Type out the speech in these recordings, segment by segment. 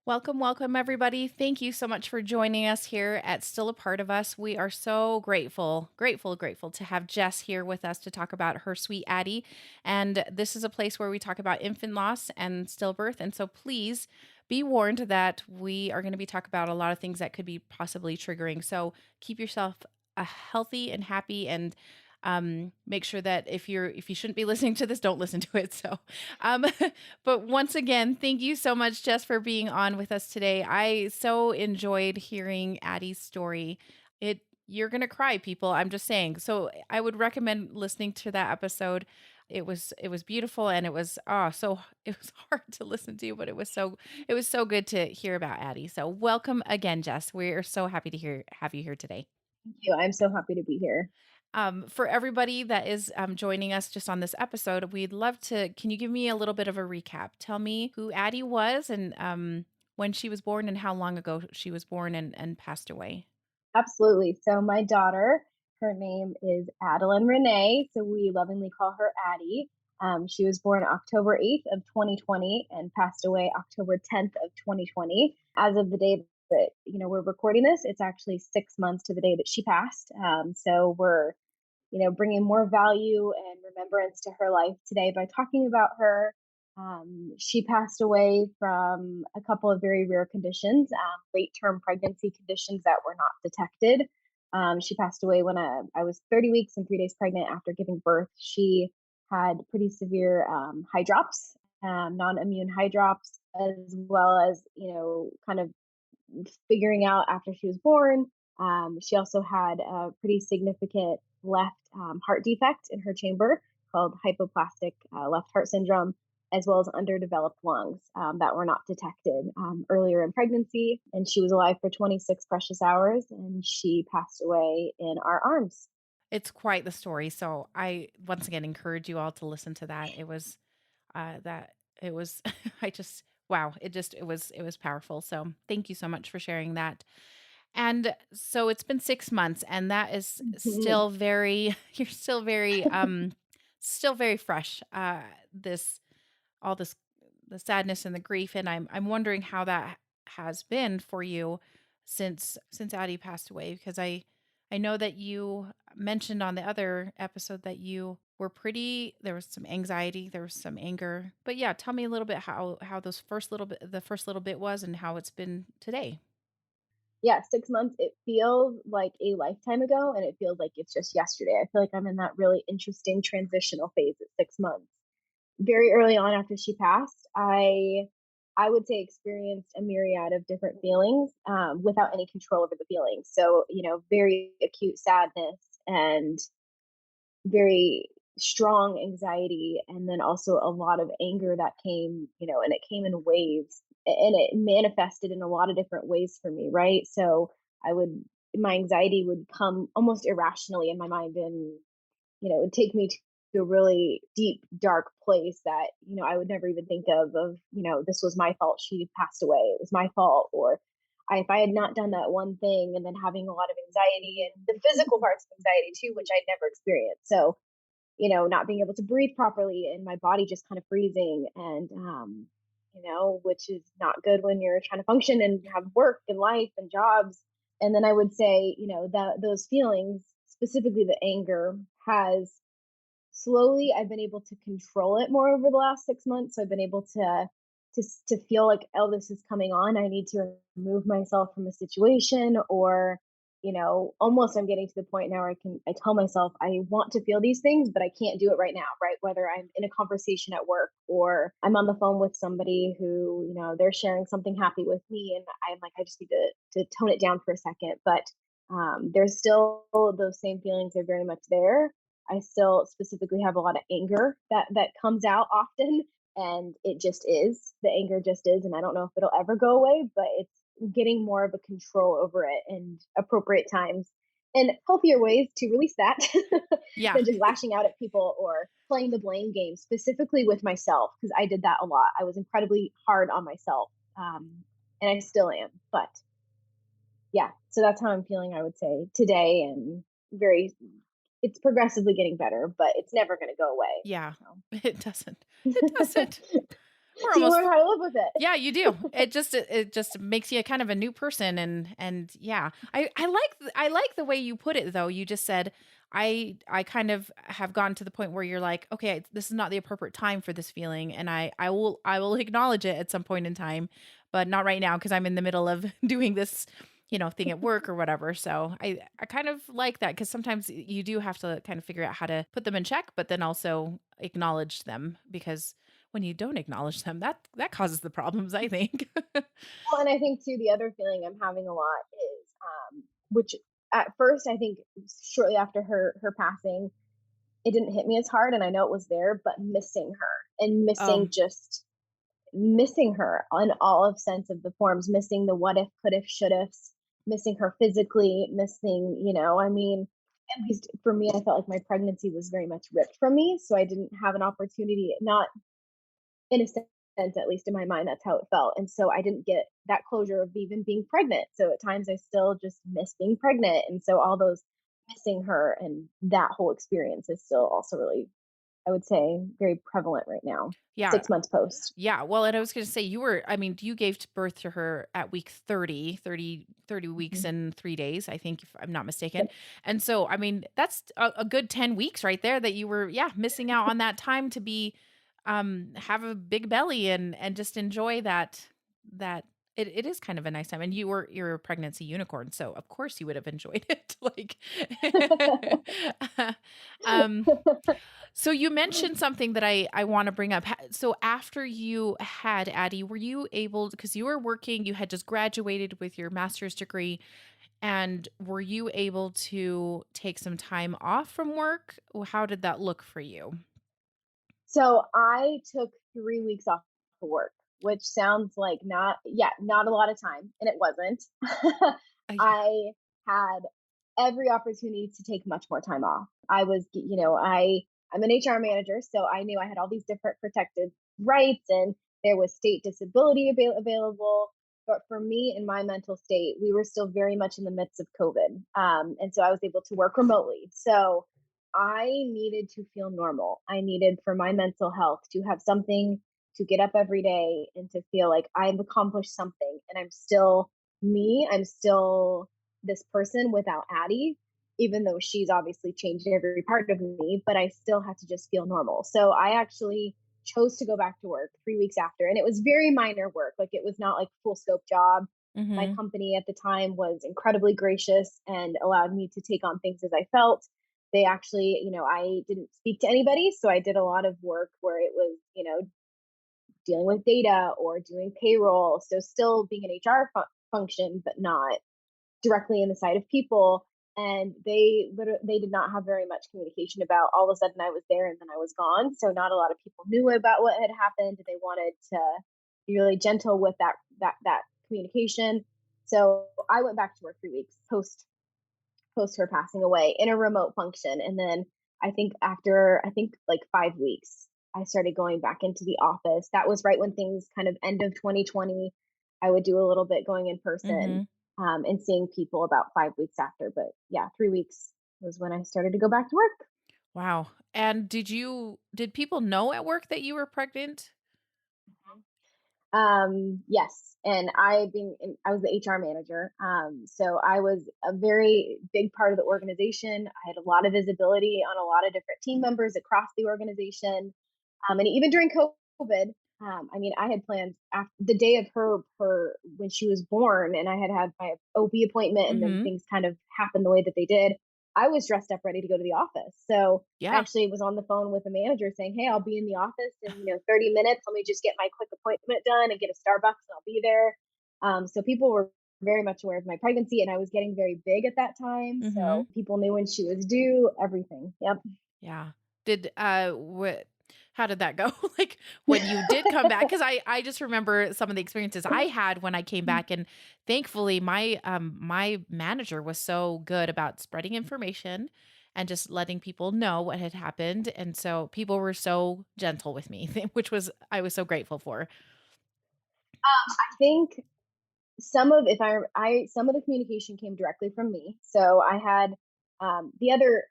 Welcome, welcome, everybody. Thank you so much for joining us here at Still a Part of Us. We are so grateful to have Jess here with us to talk about her sweet Addy. And this is a place where we talk about infant loss and stillbirth. And so please be warned that we are going to be talking about a lot of things that could be possibly triggering. So keep yourself healthy and happy and make sure that if you shouldn't be listening to this, don't listen to it. Um but once again, thank you so much, Jess, for being on with us today. I so enjoyed hearing Addie's story. You're gonna cry, people. I'm just saying. So I would recommend listening to that episode. It was beautiful, and it was hard to listen to, but it was so good to hear about Addie. So welcome again, Jess. We're so happy to have you here today. Thank you. I'm so happy to be here. For everybody that is joining us just on this episode, we'd love to. Can you give me a little bit of a recap? Tell me who Addie was and when she was born and how long ago she was born and passed away. Absolutely. So my daughter, her name is Addelyn Renee, so we lovingly call her Addy. She was born October 8th of 2020 and passed away October 10th of 2020. As of the day that we're recording this, it's actually 6 months to the day that she passed. So we're bringing more value and remembrance to her life today by talking about her. She passed away from a couple of very rare conditions, late term pregnancy conditions that were not detected. She passed away when I was 30 weeks and 3 days pregnant after giving birth. She had pretty severe hydrops, non immune hydrops, as well as, kind of figuring out after she was born. She also had a pretty significant left heart defect in her chamber called hypoplastic left heart syndrome, as well as underdeveloped lungs that were not detected earlier in pregnancy. And she was alive for 26 precious hours and she passed away in our arms. It's quite the story. So I once again encourage you all to listen to that. That it was I just wow, it was powerful. So thank you so much for sharing that. And so it's been 6 months, and that is Mhm. still very you're still very fresh, this all this the sadness and the grief, and I'm wondering how that has been for you since Addie passed away, because I know that you mentioned on the other episode that you were there was some anxiety, there was some anger. But yeah, tell me a little bit how those first little bit was and how it's been today. Yeah, 6 months, it feels like a lifetime ago and it feels like it's just yesterday. I feel like I'm in that really interesting transitional phase at 6 months. Very early on after she passed, I would say experienced a myriad of different feelings without any control over the feelings. So, very acute sadness and very strong anxiety, and then also a lot of anger that came, and it came in waves and it manifested in a lot of different ways for me, right? So I would, my anxiety would come almost irrationally in my mind and it would take me to a really deep, dark place that, I would never even think of, this was my fault. She passed away. It was my fault. Or if I had not done that one thing, and then having a lot of anxiety and the physical parts of anxiety too, which I'd never experienced. So, not being able to breathe properly and my body just kind of freezing and, which is not good when you're trying to function and have work and life and jobs. And then I would say, that those feelings, specifically the anger, has slowly I've been able to control it more over the last 6 months. So I've been able to feel like, oh, this is coming on. I need to remove myself from a situation, or almost I'm getting to the point now where I tell myself I want to feel these things, but I can't do it right now, right? Whether I'm in a conversation at work or I'm on the phone with somebody who they're sharing something happy with me, and I'm like, I just need to tone it down for a second, but there's still those same feelings are very much there. I still specifically have a lot of anger that comes out often, and it just is. The anger just is, and I don't know if it'll ever go away, but it's getting more of a control over it and appropriate times and healthier ways to release that Yeah. than just lashing out at people or playing the blame game, specifically with myself, because I did that a lot. I was incredibly hard on myself, and I still am. But yeah, so that's how I'm feeling, I would say, today, and very it's progressively getting better, but it's never gonna go away. Yeah. So It doesn't. It doesn't. we're So you almost learn how to live with it. yeah, you do. It just makes you a kind of a new person and yeah. I like the way you put it though. You just said I kind of have gotten to the point where you're like, okay, this is not the appropriate time for this feeling and I will acknowledge it at some point in time, but not right now because I'm in the middle of doing this, thing at work or whatever. So I kind of like that because sometimes you do have to kind of figure out how to put them in check, but then also acknowledge them because when you don't acknowledge them, that causes the problems, I think. Well, and I think too, the other feeling I'm having a lot is, which at first I think shortly after her passing, it didn't hit me as hard, and I know it was there, but missing her and Oh, missing her on all of sense of the forms, missing the what if, could if, should ifs, missing her physically, missing, I mean, at least for me, I felt like my pregnancy was very much ripped from me. So I didn't have an opportunity, not in a sense, at least in my mind, that's how it felt. And so I didn't get that closure of even being pregnant. So at times I still just miss being pregnant. And so all those missing her and that whole experience is still also really, I would say, very prevalent right now, yeah. 6 months post. Yeah, well, and I was gonna say I mean, you gave birth to her at week 30 weeks Mhm. and 3 days, I think, if I'm not mistaken. Yep. And so, I mean, that's a good 10 weeks right there that you were, yeah, missing out on that time to have a big belly and just enjoy that it is kind of a nice time. And you're a pregnancy unicorn, so of course you would have enjoyed it. Like um so you mentioned something that I wanna bring up. So after you had Addie, were you able because you were working, you had just graduated with your master's degree, and were you able to take some time off from work? How did that look for you? So I took 3 weeks off of work, which sounds like not a lot of time, and it wasn't. Yeah. I had every opportunity to take much more time off. I was, I'm an HR manager, so I knew I had all these different protected rights, and there was state disability available. But for me and my mental state, we were still very much in the midst of COVID, and so I was able to work remotely. So I needed to feel normal. I needed for my mental health to have something to get up every day and to feel like I've accomplished something and I'm still me. I'm still this person without Addy, even though she's obviously changed every part of me, but I still had to just feel normal. So I actually chose to go back to work 3 weeks after. And it was very minor work. Like it was not like full scope job. My Mhm. company at the time was incredibly gracious and allowed me to take on things as I felt. They actually, I didn't speak to anybody. So I did a lot of work where it was, dealing with data or doing payroll. So still being an HR function, but not directly in the side of people. And they did not have very much communication about all of a sudden I was there and then I was gone. So not a lot of people knew about what had happened. They wanted to be really gentle with that communication. So I went back to work 3 weeks post her passing away in a remote function. And then I think after, like 5 weeks, I started going back into the office. That was right when things kind of end of 2020. I would do a little bit going in person, Mhm. and seeing people about 5 weeks after. But yeah, 3 weeks was when I started to go back to work. Wow. And did people know at work that you were pregnant? Yes, and I was the HR manager, so I was a very big part of the organization. I had a lot of visibility on a lot of different team members across the organization, and even during COVID, I mean, I had planned after the day of her when she was born, and I had my OB appointment, and then Mhm. things kind of happened the way that they did. I was dressed up, ready to go to the office. So I Yeah. actually was on the phone with the manager saying, "Hey, I'll be in the office in 30 minutes. Let me just get my quick appointment done and get a Starbucks, and I'll be there." So people were very much aware of my pregnancy, and I was getting very big at that time. So Mhm. people knew when she was due. Everything. Yep. Yeah. Did what how did that go? Like when you did come back cuz I just remember some of the experiences I had when I came back and thankfully my manager was so good about spreading information and just letting people know what had happened and so people were so gentle with me which was I was so grateful for. I think some of if I some of the communication came directly from me. So I had, the other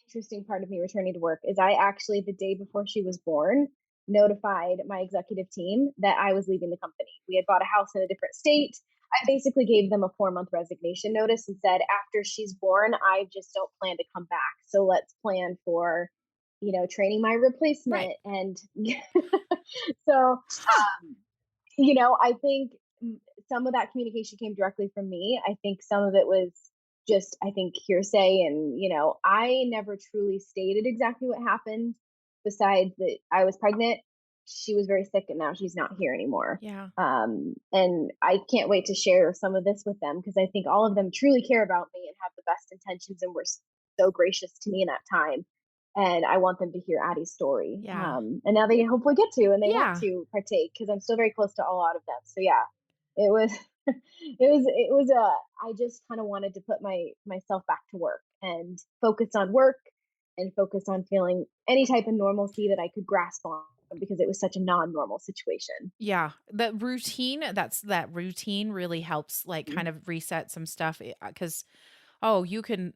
interesting part of me returning to work is I actually the day before she was born. notified my executive team that I was leaving the company. We had bought a house in a different state. I basically gave them a 4-month resignation notice and said, after she's born, I just don't plan to come back. So let's plan for, training my Right. replacement. And so, I think some of that communication came directly from me. I think some of it was just, I think, hearsay. And, I never truly stated exactly what happened, besides that I was pregnant. She was very sick and now she's not here anymore. Yeah. And I can't wait to share some of this with them because I think all of them truly care about me and have the best intentions and were so gracious to me in that time. And I want them to hear Addie's story. Yeah. And now they hopefully get to, and they want Yeah. to partake because I'm still very close to a lot of them. So yeah, it was, I just kind of wanted to put myself back to work and focus on work and focus on feeling any type of normalcy that I could grasp on because it was such a non-normal situation. Yeah, that routine really helps, like, Mm. kind of reset some stuff, because oh, you can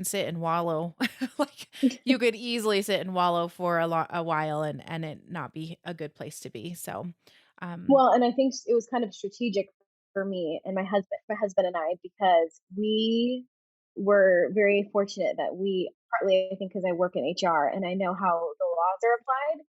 sit and wallow, like, you could easily sit and wallow for a while and it not be a good place to be, so, um Well, and I think it was kind of strategic for me and my husband and I, because we were very fortunate that we, partly I think because I work in HR and I know how the laws are applied,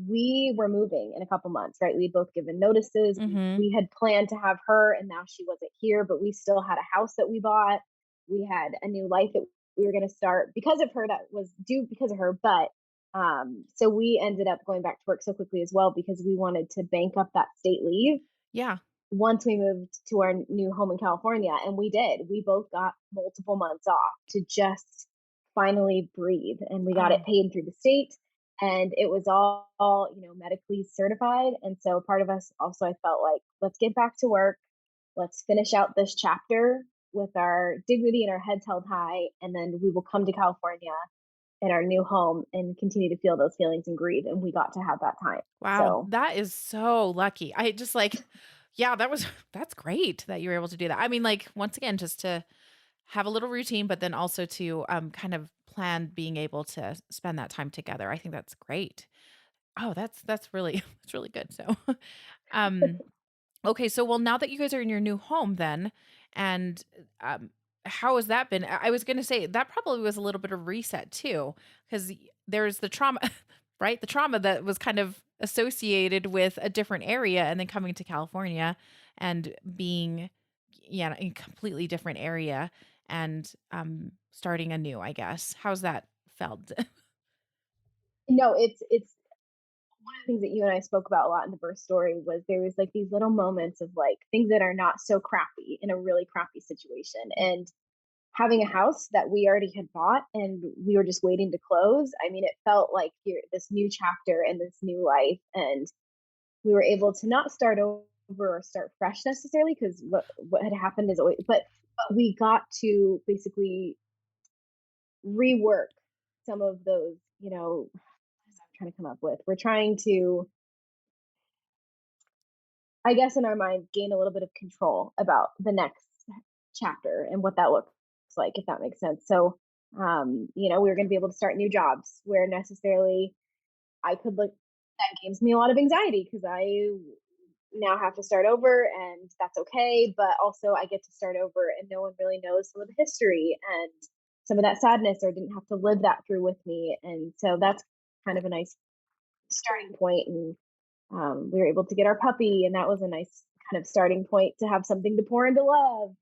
we were moving in a couple months, right? We'd both given notices. Mhm. We had planned to have her, and now she wasn't here, but we still had a house that we bought. We had a new life that we were going to start because of her, that was due because of her. But so we ended up going back to work so quickly as well because we wanted to bank up that state leave Yeah. once we moved to our new home in California. And we did. We both got multiple months off to just finally breathe. And we got it Oh, paid through the state. And it was all, medically certified. And so part of us also, I felt like, let's get back to work. Let's finish out this chapter with our dignity and our heads held high. And then we will come to California in our new home and continue to feel those feelings and grieve. And we got to have that time. wow, So that is so lucky. I just, like yeah, that's great that you were able to do that. I mean, like, once again, just to have a little routine, but then also to, kind of plan being able to spend that time together. I think that's great. Oh, that's really that's really good. So, um, okay, so well, now that you guys are in your new home, then, and how has that been? I was gonna say that probably was a little bit of reset too, because there's the trauma, right? The trauma that was kind of associated with a different area, and then coming to California and being, yeah, in a completely different area, and starting anew. I guess how's that felt? no, it's one of the things that you and I spoke about a lot in the birth story was there was like these little moments of like things that are not so crappy in a really crappy situation. And having a house that we already had bought and we were just waiting to close, I mean, it felt like this new chapter and this new life. And we were able to not start over or start fresh necessarily because what had happened is always, but we got to basically rework some of those, what I'm trying to come up with. We're trying to, I guess, in our mind, gain a little bit of control about the next chapter and what that looks like, if that makes sense. So, we were going to be able to start new jobs where necessarily I could look, that gives me a lot of anxiety because I now have to start over and that's okay. But also, I get to start over and no one really knows some of the history and some of that sadness or didn't have to live that through with me. And so that's kind of a nice starting point. And we were able to get our puppy, and that was a nice kind of starting point to have something to pour into love.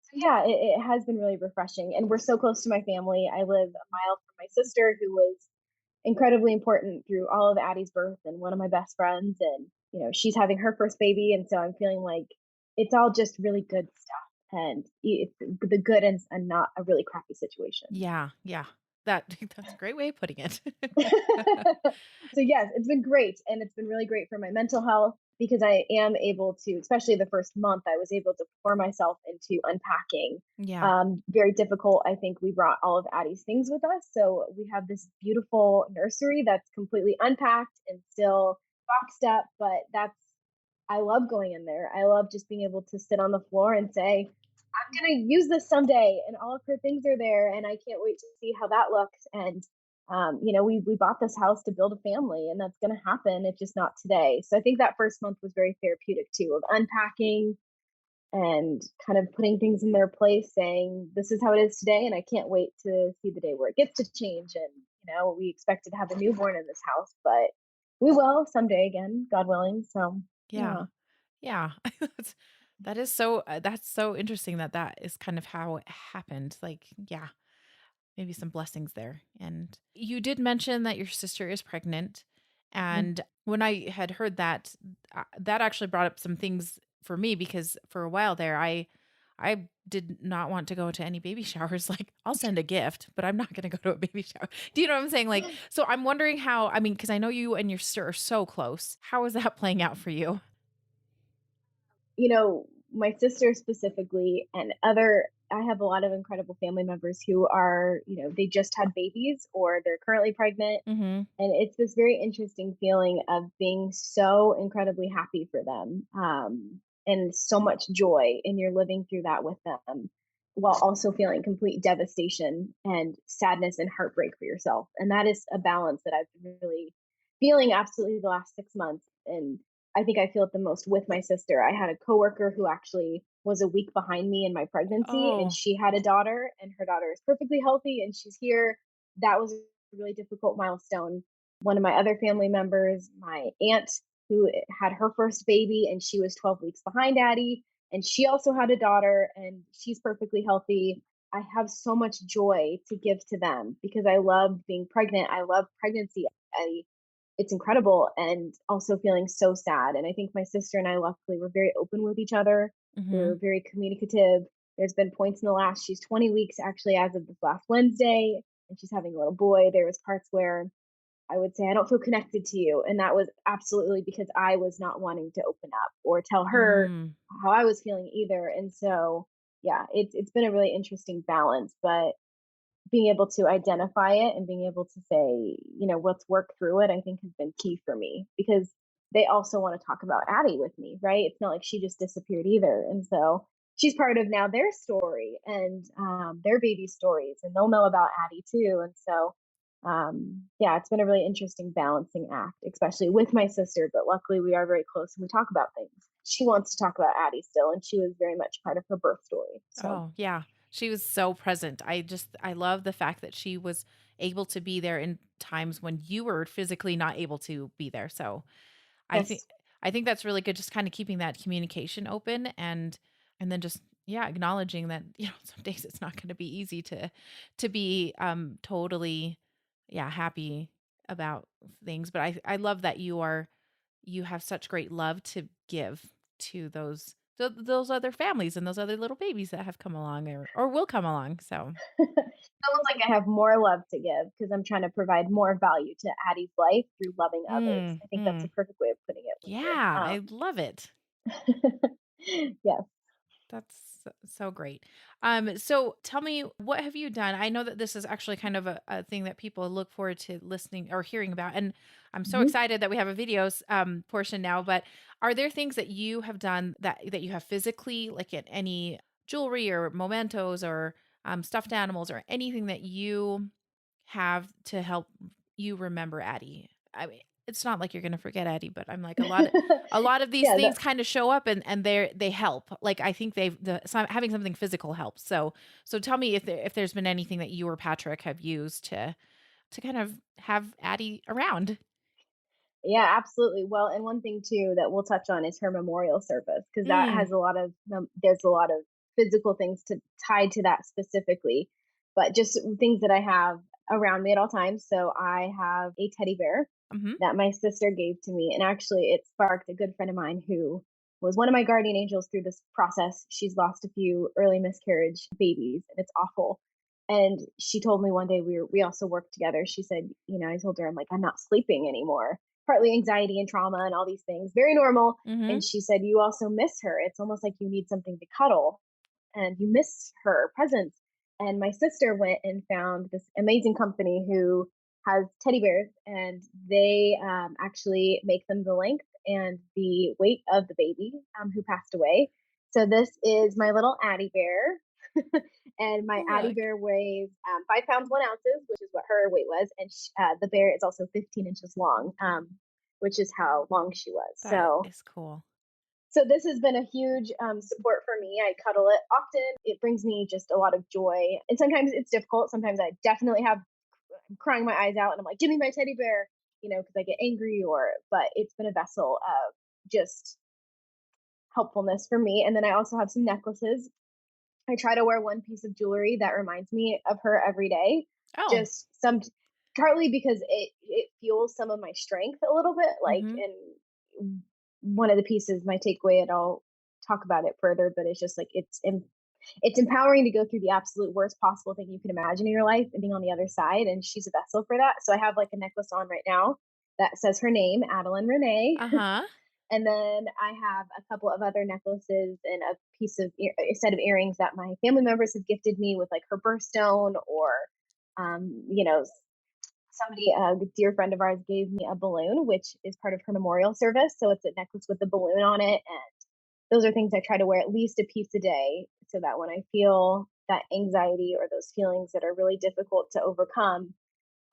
So yeah, it has been really refreshing, and we're so close to my family. I live a mile from my sister, who was incredibly important through all of Addie's birth, and one of my best friends. And she's having her first baby, and so I'm feeling like it's all just really good stuff, and it's the good and not a really crappy situation. Yeah, yeah. That that's a great way of putting it. So yes, it's been great, and it's been really great for my mental health because I am able to, especially the first month, I was able to pour myself into unpacking. Yeah. Very difficult. I think we brought all of Addie's things with us, so we have this beautiful nursery that's completely unpacked and still boxed up. But I love going in there. I love just being able to sit on the floor and say, I'm gonna use this someday, and all of her things are there, and I can't wait to see how that looks. And we bought this house to build a family, and that's going to happen. It's just not today. So I think that first month was very therapeutic too, of unpacking and kind of putting things in their place, saying, this is how it is today. And I can't wait to see the day where it gets to change. And, we expected to have a newborn in this house, but we will someday again, God willing. So, Yeah. yeah. Yeah. That's that's so interesting that that is kind of how it happened. Like, yeah, maybe some blessings there. And you did mention that your sister is pregnant. Mhm. And when I had heard that, that actually brought up some things for me because for a while there, I did not want to go to any baby showers. Like, I'll send a gift, but I'm not going to go to a baby shower. Do you know what I'm saying? Like, so I'm wondering how, I mean, because I know you and your sister are so close. How is that playing out for you? My sister specifically, and I have a lot of incredible family members who are, they just had babies or they're currently pregnant. Hmm. And it's this very interesting feeling of being so incredibly happy for them, and so much joy. And you're living through that with them while also feeling complete devastation and sadness and heartbreak for yourself. And that is a balance that I've been really feeling absolutely the last 6 months. And I think I feel it the most with my sister. I had a coworker who actually was a week behind me in my pregnancy, and Oh, she had a daughter, and her daughter is perfectly healthy and she's here. That was a really difficult milestone. One of my other family members, my aunt, who had her first baby, and she was 12 weeks behind Addy, and she also had a daughter, and she's perfectly healthy. I have so much joy to give to them because I love being pregnant. I love pregnancy. It's incredible, and also feeling so sad. And I think my sister and I, luckily, were very open with each other. hmm. We're very communicative. There's been points in the last, she's 20 weeks actually as of this last Wednesday, and she's having a little boy. There was parts where I would say, I don't feel connected to you. And that was absolutely because I was not wanting to open up or tell her Mm, how I was feeling either. And so, yeah, it's been a really interesting balance. But being able to identify it and being able to say, let's work through it, I think has been key for me because they also want to talk about Addie with me, right? It's not like she just disappeared either. And so she's part of now their story and their baby stories, and they'll know about Addie too. And so, yeah, it's been a really interesting balancing act, especially with my sister. But luckily, we are very close and we talk about things. She wants to talk about Addie still, and she was very much part of her birth story. So, oh, yeah. She was so present. I love the fact that she was able to be there in times when you were physically not able to be there. So I think yes. I think that's really good, just kind of keeping that communication open and then just yeah, acknowledging that, some days it's not going to be easy to be totally yeah, happy about things. But I love that you have such great love to give to those other families and those other little babies that have come along or will come along. So, Feels like I have more love to give because I'm trying to provide more value to Addie's life through loving others. mm, I think that's a mm. perfect way of putting it when Yeah, I love it. yes. That's so great. So tell me, what have you done? I know that this is actually kind of a thing that people look forward to listening or hearing about, and I'm so Mhm. excited that we have a videos portion now. But are there things that you have done that you have physically, like at any jewelry or mementos or stuffed animals or anything that you have to help you remember Addie? I mean, it's not like you're gonna forget Addie, but I'm like a lot of these Yeah, things kind of show up and they help. Like I think having something physical helps. So tell me if there's been anything that you or Patrick have used to kind of have Addie around. yeah, absolutely. Well, and one thing too that we'll touch on is her memorial service because that Mm, has a lot of there's a lot of physical things to tied to that specifically, but just things that I have around me at all times. So I have a teddy bear mhm. that my sister gave to me, and actually it sparked a good friend of mine who was one of my guardian angels through this process. She's lost a few early miscarriage babies, and it's awful. And she told me one day we also worked together. She said, I told her, I'm like, I'm not sleeping anymore, partly anxiety and trauma and all these things, very normal. And Mhm. she said, you also miss her. It's almost like you need something to cuddle and you miss her presence. And my sister went and found this amazing company who has teddy bears, and they actually make them the length and the weight of the baby who passed away. So this is my little Addie bear. And my Oh, Addy look, bear weighs 5 pounds 1 ounces, which is what her weight was, and the bear is also 15 inches long, which is how long she was. that So is cool. this has been a huge support for me. I cuddle it often. It brings me just a lot of joy, and sometimes it's difficult. Sometimes I definitely have I'm crying my eyes out, and I'm like, "Give me my teddy bear," because I get angry. But it's been a vessel of just helpfulness for me. And then I also have some necklaces. I try to wear one piece of jewelry that reminds me of her every day. Oh, Just some Partly because it fuels some of my strength a little bit. Like, mm-hmm. and one of the pieces, my takeaway, and I'll talk about it further, but it's just like it's empowering to go through the absolute worst possible thing you can imagine in your life and being on the other side. And she's a vessel for that. So I have like a necklace on right now that says her name, Addelyn Renee. Uh-huh. And then I have a couple of other necklaces and a set of earrings that my family members have gifted me with like her birthstone, or, you know, somebody, a dear friend of ours gave me a balloon, which is part of her memorial service. So it's a necklace with a balloon on it. And those are things I try to wear at least a piece a day, so that when I feel that anxiety or those feelings that are really difficult to overcome,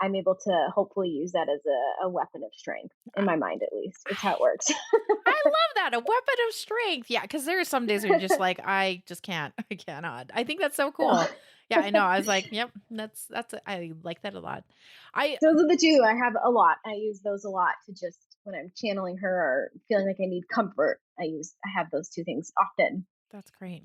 I'm able to hopefully use that as a weapon of strength in I, my mind, at least. It's how it I works. I love that, a weapon of strength. Yeah, because there are some days where you're just like, I just can't. I cannot. I think that's so So cool. Yeah, I know. I was like, yep, I like that a lot. I those are the two I have a lot. I use those a lot to just when I'm channeling her or feeling like I need comfort. I have those two things often. That's great.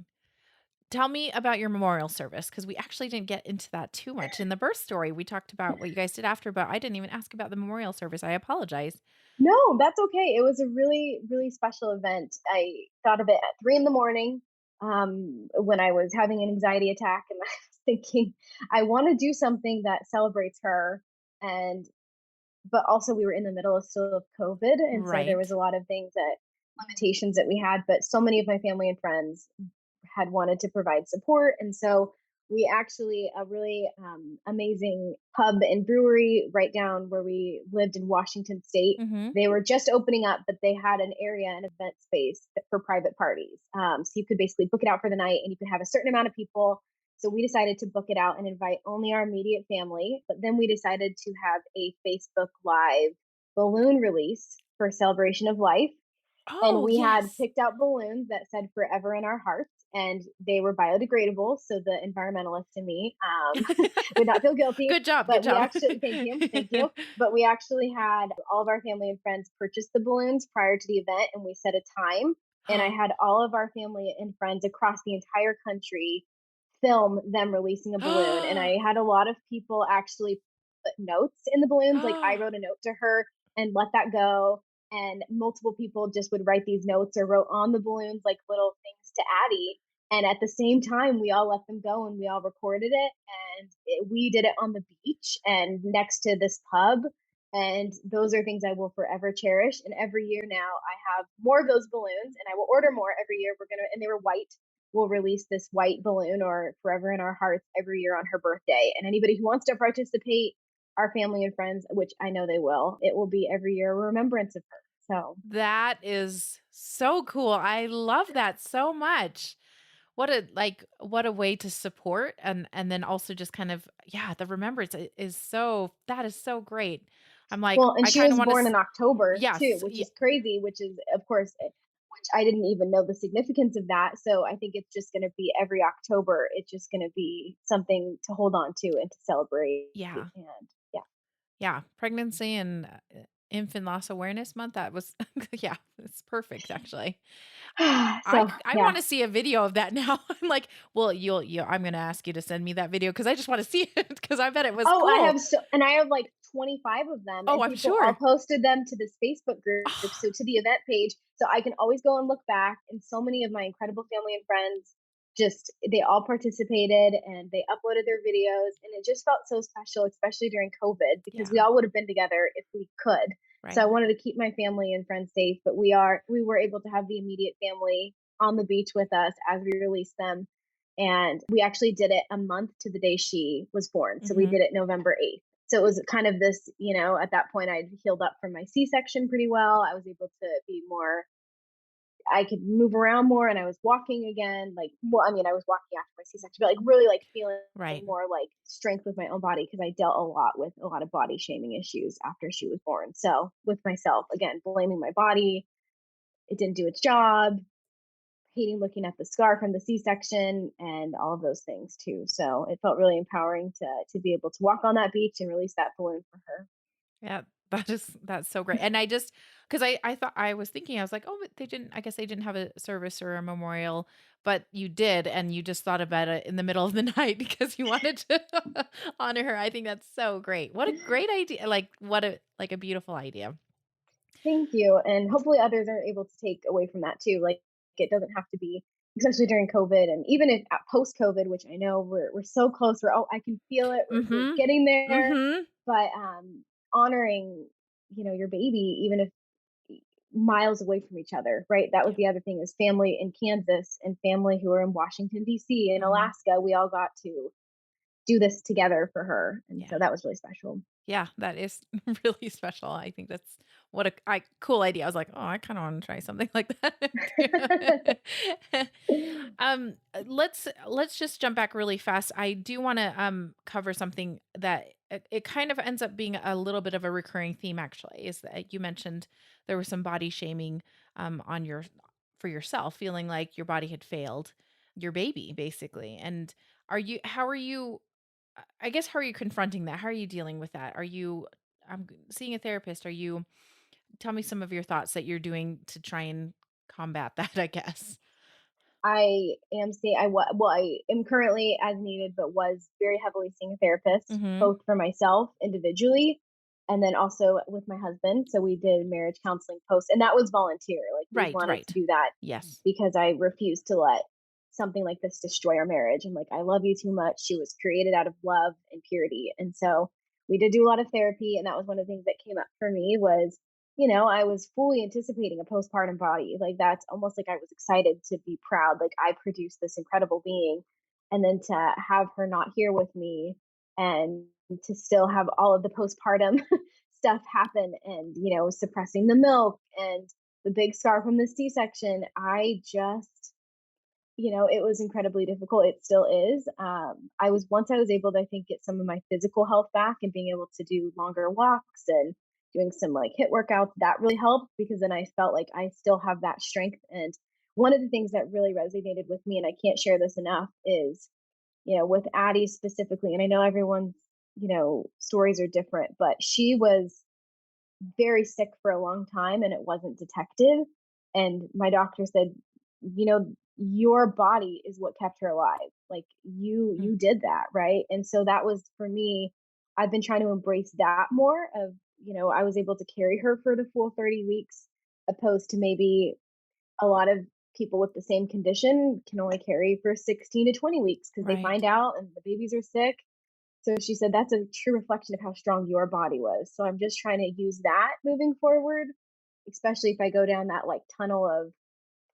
Tell me about your memorial service because we actually didn't get into that too much in the birth story. We talked about what you guys did after, but I didn't even ask about the memorial service. I apologize. No, that's okay. It was a really, really special event. I thought of it at 3 in the morning, when I was having an anxiety attack, and I was thinking, I want to do something that celebrates her, and but also we were in the middle of still of COVID, and so there was Right. a lot of things that limitations that we had. But so many of my family and friends had wanted to provide support, and so we actually a really amazing pub and brewery right down where we lived in Washington State. Mm-hmm. They were just opening up, but they had an area, an event space for private parties. So you could basically book it out for the night, and you could have a certain amount of people. So we decided to book it out and invite only our immediate family. But then we decided to have a Facebook Live balloon release for celebration of life, and Oh, we had yes. picked out balloons that said "Forever in Our Hearts," and they were biodegradable. So the environmentalist in me would not feel guilty. Good job. Good But we job. actually, thank you. But we actually had all of our family and friends purchase the balloons prior to the event, and we set a time. And I had all of our family and friends across the entire country film them releasing a balloon. And I had a lot of people actually put notes in the balloons. Like, I wrote a note to her and let that go. And multiple people just would write these notes or wrote on the balloons like little things to Addy. And at the same time, we all let them go and we all recorded it. And we did it on the beach and next to this pub. And those are things I will forever cherish. And every year now, I have more of those balloons, and I will order more every year. And they were white. We'll release this white balloon or "Forever in Our Hearts" every year on her birthday. And anybody who wants to participate, our family and friends, which I know they will, it will be every year a remembrance of her. So That is so cool. I love that so much. What a way to support and then also just kind of yeah, the remembrance is so that is so great. I'm like, well, and I she kind of was want to born in October too, yes. which is crazy, which is, of course, which I didn't even know the significance of that. So I think it's just going to be every October. It's just going to be something to hold on to and to celebrate. Yeah. And yeah. Yeah, pregnancy and infant loss awareness month that was yeah, it's perfect actually. So I yeah. wanna see a video of that now. I'm like, "Well, you I'm gonna ask you to send me that video because I just wanna see it because I bet it was Oh, cool." and I have like 25 of them, Oh, and I'm people all sure. posted them to this Facebook group, so to the event page, so I can always go and look back. And so many of my incredible family and friends, just they all participated and they uploaded their videos, and it just felt so special, especially during COVID, because we Yeah, all would have been together if we could. So I right. wanted to keep my family and friends safe, but we were able to have the immediate family on the beach with us as we released them. And we actually did it a month to the day she was born. So we Mhm. did it November 8th. So it was kind of this, at that point I'd healed up from my C-section pretty well. I was able to be more I could move around more and I was walking again. Like, well, I mean, I was walking after my C-section, but like really like feeling Right. more like strength with my own body because I dealt a lot with a lot of body shaming issues after she was born. So with myself, again, blaming my body, it didn't do its job, hating looking at the scar from the C-section and all of those things too. So it felt really empowering to be able to walk on that beach and release that balloon for her. Yeah, that's so great. And I just because I thought I was thinking, I was like, oh, but they didn't, I guess they didn't have a service or a memorial, but you did, and you just thought about it in the middle of the night because you wanted to honor her. I think that's so great. What a great idea. Like what a like a beautiful idea. Thank you, and hopefully others are able to take away from that too. Like it doesn't have to be, especially during COVID, and even if post COVID, which I know we're so close. We're I can feel it. We're Mhm. getting there, Mhm. but honoring your baby, even if miles away from each other, right? That was Yeah. the other thing is family in Kansas and family who are in Washington D.C. and Mhm. Alaska. We all got to do this together for her, and Yeah. so that was really special. Yeah, that is really special. I think that's what a cool idea. I was like, "Oh, I kinda wanna try something like that." Let's just jump back really fast. I do wanna, cover something that it kind of ends up being a little bit of a recurring theme actually, is that you mentioned there was some body shaming, on your for yourself, feeling like your body had failed your baby, basically, and how are you I guess how are you confronting that? How are you dealing with that? Are you seeing a therapist? Are you tell me some of your thoughts that you're doing to try and combat that, I guess. I am seeing well, I am currently as needed, but was very heavily seeing a therapist, Mhm. both for myself individually and then also with my husband. So we did marriage counseling post, and that was volunteer. Like we Right, wanted to right. do that Yes. because I refused to let something like this destroy our marriage. I'm like, I love you too much. She was created out of love and purity. And so we did do a lot of therapy. And that was one of the things that came up for me was I was fully anticipating a postpartum body. Like that's almost like I was excited to be proud. Like I produced this incredible being. And then to have her not here with me and to still have all of the postpartum stuff happen and, suppressing the milk and the big scar from the C-section, I just it was incredibly difficult. It still is. I was once I was able to, I think, get some of my physical health back and being able to do longer walks and doing some like hit workouts. That really helped because then I felt like I still have that strength. And one of the things that really resonated with me, and I can't share this enough, is with Addy specifically. And I know everyone's stories are different, but she was very sick for a long time and it wasn't detected. And my doctor said, your body is what kept her alive. Like Mm. you did that, right? And so that was for me, I've been trying to embrace that more of, I was able to carry her for the full 30 weeks opposed to maybe a lot of people with the same condition can only carry for 16 to 20 weeks because they Right. find out and the babies are sick. So she said that's a true reflection of how strong your body was. So I'm just trying to use that moving forward, especially if I go down that like tunnel of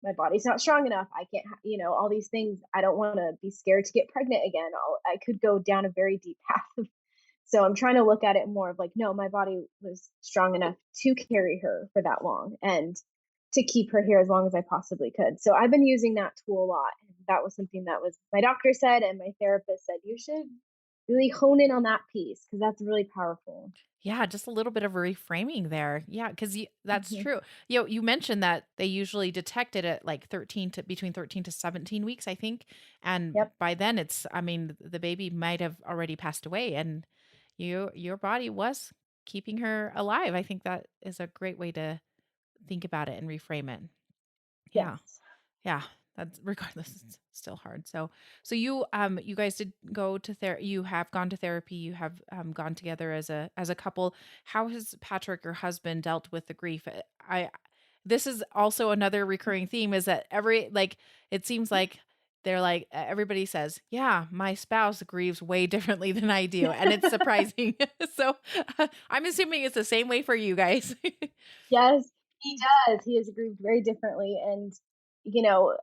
my body's not strong enough. I can't, all these things. I don't want to be scared to get pregnant again. I could go down a very deep path. So I'm trying to look at it more of like, no, my body was strong enough to carry her for that long and to keep her here as long as I possibly could. So I've been using that tool a lot. And that was something that was my doctor said and my therapist said, you should really hone in on that piece because that's really powerful. Yeah, just a little bit of reframing there. Yeah, because that's Mhm. true. You mentioned that they usually detect it at like 13 to between 13 to 17 weeks, I think. And Yep. by then I mean, the baby might have already passed away and your body was keeping her alive. I think that is a great way to think about it and reframe it. Yeah. Yes. Yeah, that's regardless, it's still hard. So you guys did go to you have gone to therapy, you have gone together as a couple. How has Patrick, your husband, dealt with the grief? I this is also another recurring theme is that it seems like they're like everybody says, "Yeah, my spouse grieves way differently than I do." And it's surprising. So I'm assuming it's the same way for you guys. Yes, he does. He has grieved very differently, and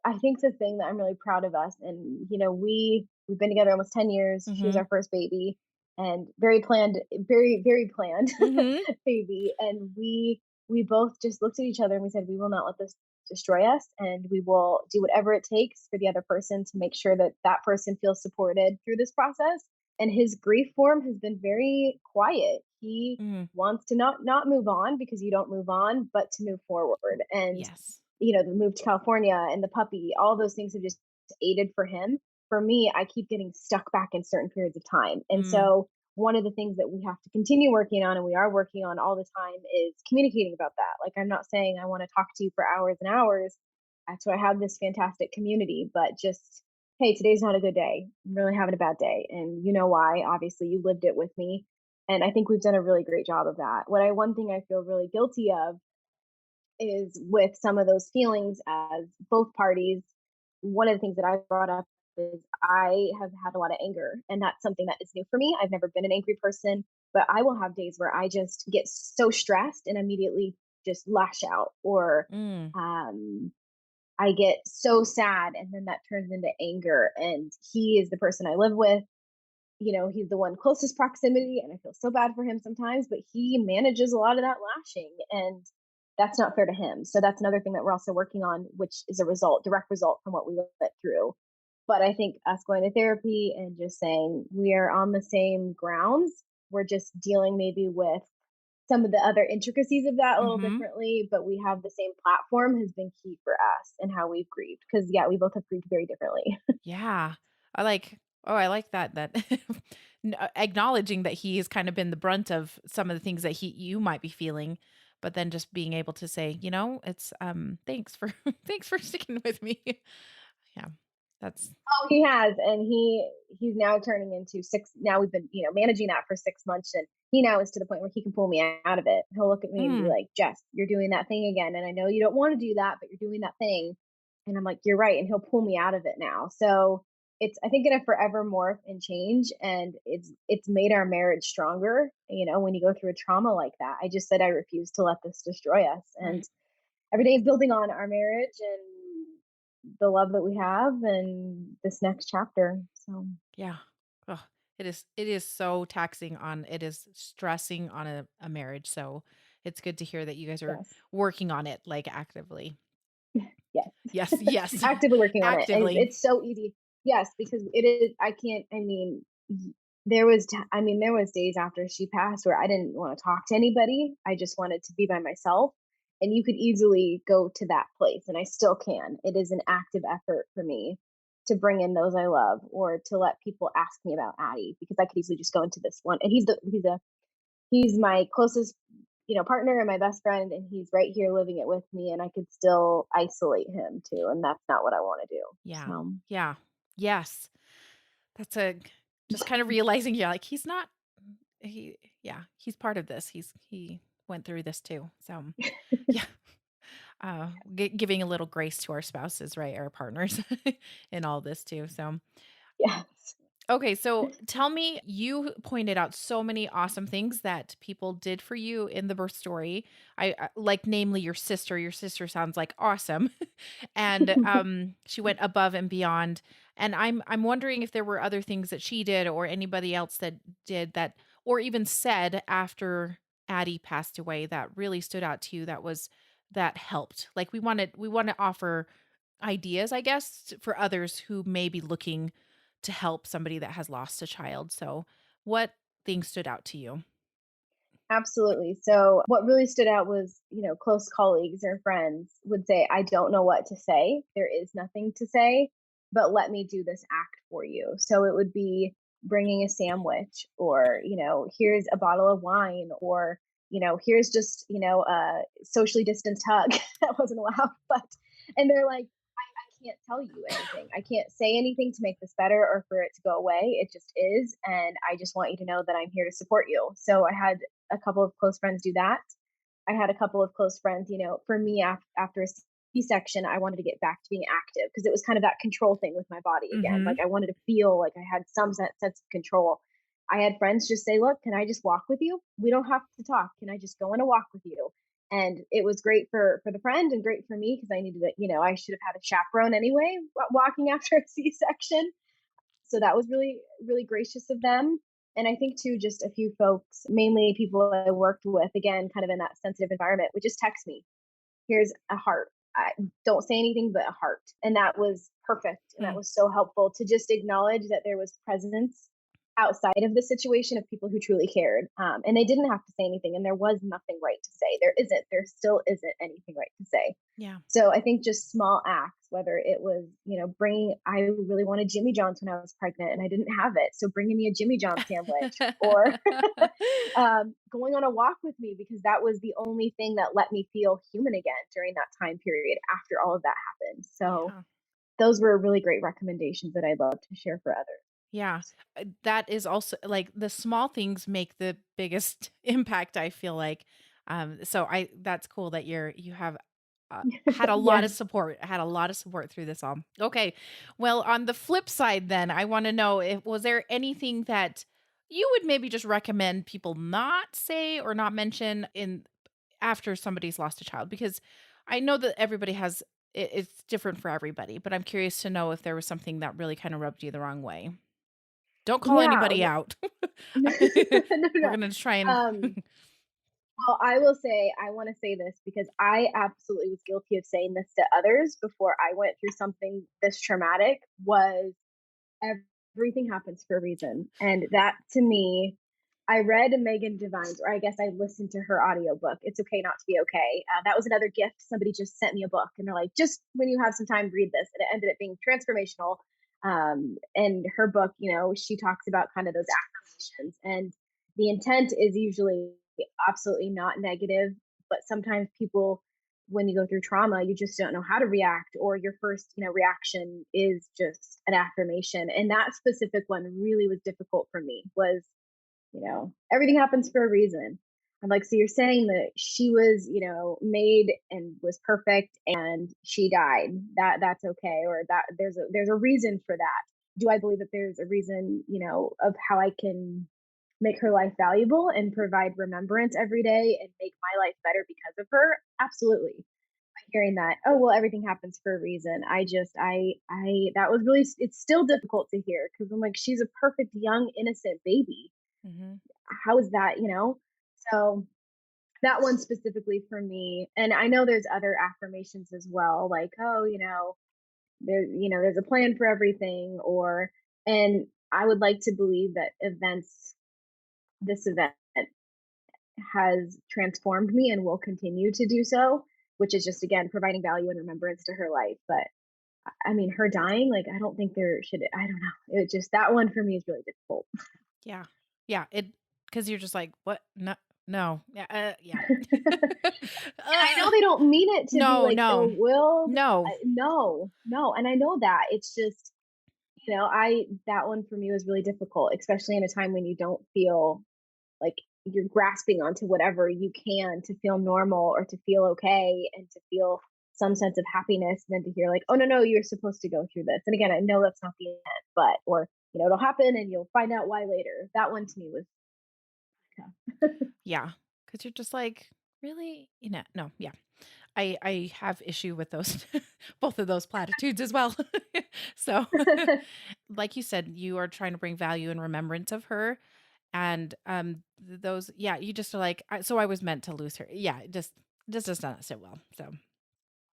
I think the thing that I'm really proud of us, and we've been together almost 10 years. She was Mhm. our first baby, and very planned, very very planned Mhm. baby, and we both just looked at each other and we said, we will not let this destroy us, and we will do whatever it takes for the other person to make sure that that person feels supported through this process. And his grief form has been very quiet. He Mm, wants to not move on because you don't move on, but to move forward. And yes. the move to California and the puppy, all those things have just aided for him. For me, I keep getting stuck back in certain periods of time. And Mm, so one of the things that we have to continue working on, and we are working on all the time, is communicating about that. Like, I'm not saying I want to talk to you for hours and hours. That's why I have this fantastic community, but just, hey, today's not a good day. I'm really having a bad day. And you know why? Obviously, you lived it with me. And I think we've done a really great job of that. One thing I feel really guilty of is with some of those feelings as both parties. One of the things that I brought up is I have had a lot of anger, and that's something that is new for me. I've never been an angry person, but I will have days where I just get so stressed and immediately just lash out, or mm, um, I get so sad, and then that turns into anger. And he is the person I live with. He's the one closest proximity, and I feel so bad for him sometimes, but he manages a lot of that lashing, and that's not fair to him. So that's another thing that we're also working on, which is a direct result from what we went through. But I think us going to therapy and just saying we are on the same grounds, we're just dealing maybe with some of the other intricacies of that a little mm-hmm. differently, but we have the same platform has been key for us and how we've grieved. Because, yeah, we both have grieved very differently. Yeah. I like that acknowledging that he has kind of been the brunt of some of the things that you might be feeling, but then just being able to say, it's thanks for thanks for sticking with me. Yeah. That's Oh, he has, and he's now turning into 6. Now we've been, managing that for 6 months, and he now is to the point where he can pull me out of it. He'll look at me and be mm, like, "Jess, you're doing that thing again, and I know you don't want to do that, but you're doing that thing." And I'm like, "You're right," and he'll pull me out of it now. So it's, I think, gonna forever morph and change, and it's made our marriage stronger. When you go through a trauma like that, I just said I refuse to let this destroy us, and right. every day is building on our marriage and the love that we have and this next chapter. So, Yeah. Ugh, it is so taxing on it is stressing on a marriage. So it's good to hear that you guys are yes, working on it like actively. yes, Yes, yes. actively working on it. And Actively. it's so easy. Yes, because it is, I can't, there was, there was days after she passed where I didn't want to talk to anybody. I just wanted to be by myself. And you could easily go to that place, and I still can. It is an active effort for me to bring in those I love, or to let people ask me about Addy, because I could easily just go into this one. And he's my closest, partner and my best friend, and he's right here living it with me, and I could still isolate him too, and that's not what I want to do. Yeah. So, Yeah. Yes. That's a just kind of realizing, yeah, like he's not he yeah, he's part of this. He went through this too. So, yeah. Giving a little grace to our spouses, right? Our partners in all this too. So, yes. okay, so tell me, you pointed out so many awesome things that people did for you in the birth story. I like, namely your sister. Your sister sounds like awesome, and she went above and beyond. And I'm wondering if there were other things that she did or anybody else that did that, or even said after Addie passed away that really stood out to you. That helped. Like we want to offer ideas, I guess, for others who may be looking to help somebody that has lost a child. So, what things stood out to you? Absolutely. So, what really stood out was, close colleagues or friends would say, "I don't know what to say. There is nothing to say, but let me do this act for you." So, it would be bringing a sandwich, or, here's a bottle of wine, or, here's just, a socially distanced hug. That wasn't allowed, but, and they're like, I can't tell you anything. I can't say anything to make this better or for it to go away. It just is. And I just want you to know that I'm here to support you. So I had a couple of close friends do that. I had a couple of close friends, for me, after a C-section, I wanted to get back to being active because it was kind of that control thing with my body again. Like, Mhm. I wanted to feel like I had some sense of control. I had friends just say, "Look, can I just walk with you? We don't have to talk. Can I just go on a walk with you?" And it was great for the friend and great for me because I needed it. I should have had a chaperone anyway, walking after a C-section. So that was really, really gracious of them. And I think too, just a few folks, mainly people I worked with, again, kind of in that sensitive environment, would just text me, "Here's a heart. I don't say anything but a heart. And that was perfect. And that Hmm. was so helpful to just acknowledge that there was presence outside of the situation of people who truly cared. And they didn't have to say anything. And there was nothing right to say. There still isn't anything right to say. Yeah. So I think just small acts, whether it was, I really wanted Jimmy John's when I was pregnant and I didn't have it. So bringing me a Jimmy John sandwich, or going on a walk with me, because that was the only thing that let me feel human again during that time period after all of that happened. So Yeah. those were really great recommendations that I'd love to share for others. Yeah. That is also like the small things make the biggest impact, I feel like. So that's cool that you have had a lot of Yes. support, had a lot of support through this all. Okay. Well, on the flip side then, I want to know if was there anything that you would maybe just recommend people not say or not mention in after somebody's lost a child? Because I know that everybody has it's different for everybody, but I'm curious to know if there was something that really kind of rubbed you the wrong way. Don't call Yeah. anybody out. No, We're no. gonna just try and Um, well, I will say, I want to say this because I absolutely was guilty of saying this to others before I went through something this traumatic. Was everything happens for a reason. And that to me, I read Megan Devine's, or I guess I listened to her audiobook, It's Okay Not to Be Okay. That was another gift. Somebody just sent me a book and they're like, just when you have some time, read this. And it ended up being transformational. And her book, she talks about kind of those affirmations. And the intent is usually absolutely not negative, but sometimes people, when you go through trauma, you just don't know how to react, or your first, reaction is just an affirmation. And that specific one really was difficult for me. Was, everything happens for a reason. I'm like, so you're saying that she was, made and was perfect and she died. That's okay, or that there's a reason for that. Do I believe that there's a reason, of how I can make her life valuable and provide remembrance every day and make my life better because of her? Absolutely. Hearing that, oh well, everything happens for a reason. That was really, it's still difficult to hear because I'm like, she's a perfect young innocent baby. Mhm. How is that, So that one specifically for me, and I know there's other affirmations as well, like, oh, there's a plan for everything, and I would like to believe that this event has transformed me and will continue to do so, which is just again providing value and remembrance to her life. But I mean, her dying, like, I don't think there should, I don't know. It just, that one for me is really difficult. Yeah. Yeah, because you're just like, "What? No, no." Yeah, yeah. I know Uh, they don't mean it to be no, like ill no, will. no. No, no. And I know that. It's just, that one for me was really difficult, especially in a time when you don't feel like you're grasping onto whatever you can to feel normal or to feel okay and to feel some sense of happiness. And then to hear like, oh, no, no, you're supposed to go through this. And again, I know that's not the end, but, or, it'll happen and you'll find out why later. That one to me was tough. Yeah, because 'cause you're just like, "Really?" No, yeah. I have issue with those both of those platitudes as well. So, like you said, you are trying to bring value and remembrance of her, and, those yeah, you just are like, so I was meant to lose her." Yeah, it just does not sit well, so,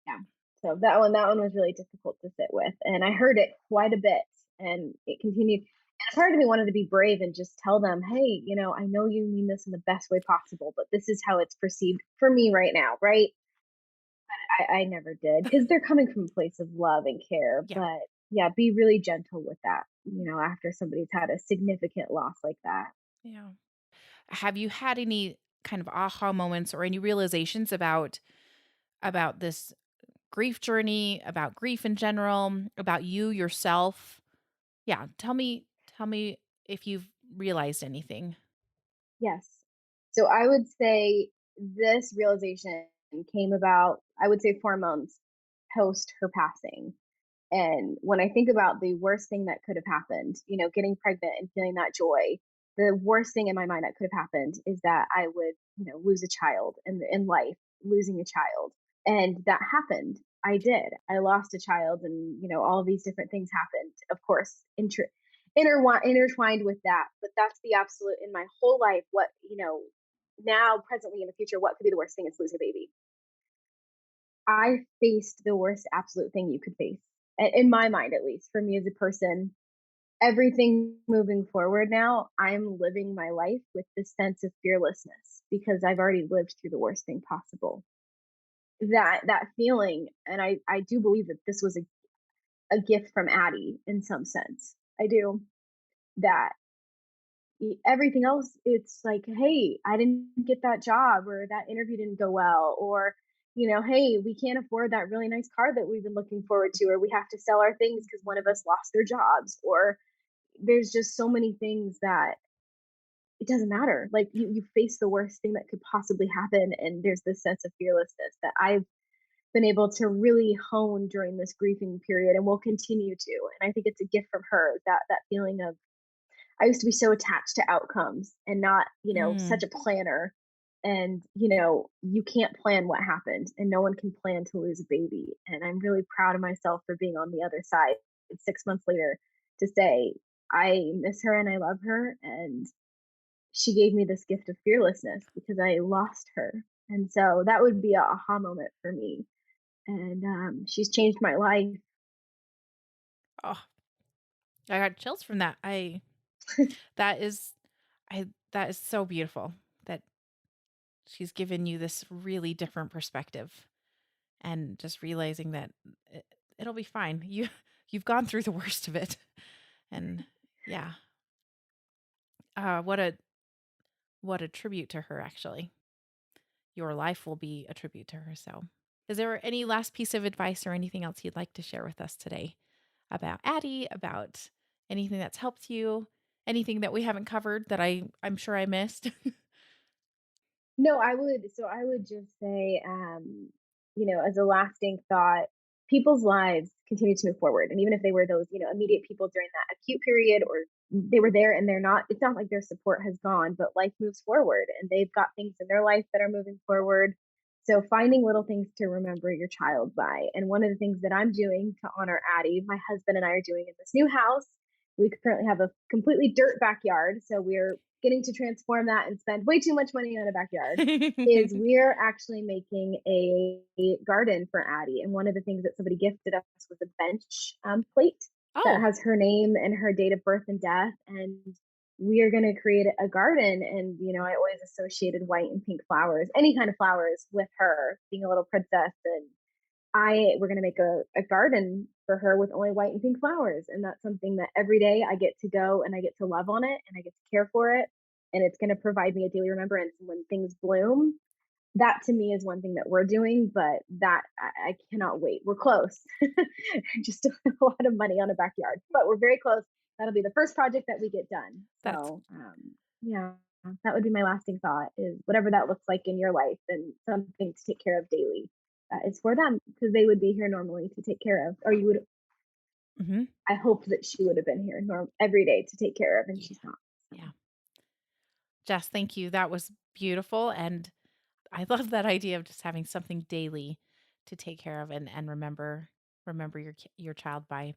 Yeah. So that one was really difficult to sit with, and I heard it quite a bit, and it continued. And part of me wanted to be brave and just tell them, "Hey, I know you mean this in the best way possible, but this is how it's perceived for me right now, right?" I never did because they're coming from a place of love and care. yeah, But yeah, be really gentle with that. After somebody's had a significant loss like that. yeah. Have you had any kind of aha moments or any realizations about this grief journey, about grief in general, about you yourself? Yeah, tell me if you've realized anything. Yes. So I would say this realization came about, I would say, 4 months post her passing. And when I think about the worst thing that could have happened, getting pregnant and feeling that joy, the worst thing in my mind that could have happened is that I would, lose a child in life, losing a child. And that happened. I did. I lost a child, and all these different things happened. Of course, intertwined with that. But that's the absolute in my whole life. What now, presently, in the future, what could be the worst thing? Is losing a baby. I faced the worst absolute thing you could face, in my mind, at least for me as a person. Everything moving forward now, I'm living my life with this sense of fearlessness because I've already lived through the worst thing possible. That feeling, and I do believe that this was a gift from Addy in some sense. I do. That everything else, it's like, hey, I didn't get that job, or that interview didn't go well, or hey, we can't afford that really nice car that we've been looking forward to, or we have to sell our things because one of us lost their jobs, or there's just so many things that it doesn't matter. Like you face the worst thing that could possibly happen, and there's this sense of fearlessness that I've been able to really hone during this grieving period and will continue to. And I think it's a gift from her, that feeling of, I used to be so attached to outcomes and not, such Mm, a planner. And, you can't plan what happened, and no one can plan to lose a baby. And I'm really proud of myself for being on the other side 6 months later to say, I miss her and I love her. And she gave me this gift of fearlessness because I lost her. And so that would be a aha moment for me. And she's changed my life. oh, I got chills from that. That is that is so beautiful that she's given you this really different perspective and just realizing that it, it'll be fine. You've gone through the worst of it. And yeah, what a tribute to her actually. Your life will be a tribute to her. So, is there any last piece of advice or anything else you'd like to share with us today about Addie, about anything that's helped you, anything that we haven't covered that I'm sure I missed? No, I would just say, as a lasting thought, people's lives continue to move forward. And even if they were those, immediate people during that acute period, or they were there and they're not, it's not like their support has gone, but life moves forward and they've got things in their life that are moving forward. So finding little things to remember your child by. And one of the things that I'm doing to honor Addie, my husband and I are doing in this new house, we currently have a completely dirt backyard. So we're getting to transform that and spend way too much money on a backyard. Is we're actually making a garden for Addie. And one of the things that somebody gifted us was a bench plate that Oh, has her name and her date of birth and death. And we are going to create a garden. And, I always associated white and pink flowers, any kind of flowers, with her being a little princess. And we're gonna make a garden for her with only white and pink flowers. And that's something that every day I get to go and I get to love on it and I get to care for it. And it's gonna provide me a daily remembrance when things bloom. That to me is one thing that we're doing, but that I cannot wait. We're close. Just a lot of money on a backyard, but we're very close. That'll be the first project that we get done. that's So yeah, that would be my lasting thought, is whatever that looks like in your life and something to take care of daily. It's for them because they would be here normally to take care of, or you would. mhm. I hope that she would have been here every day to take care of, and Yeah. she's not. So. Yeah. Jess, thank you. That was beautiful. And I love that idea of just having something daily to take care of and remember your child by.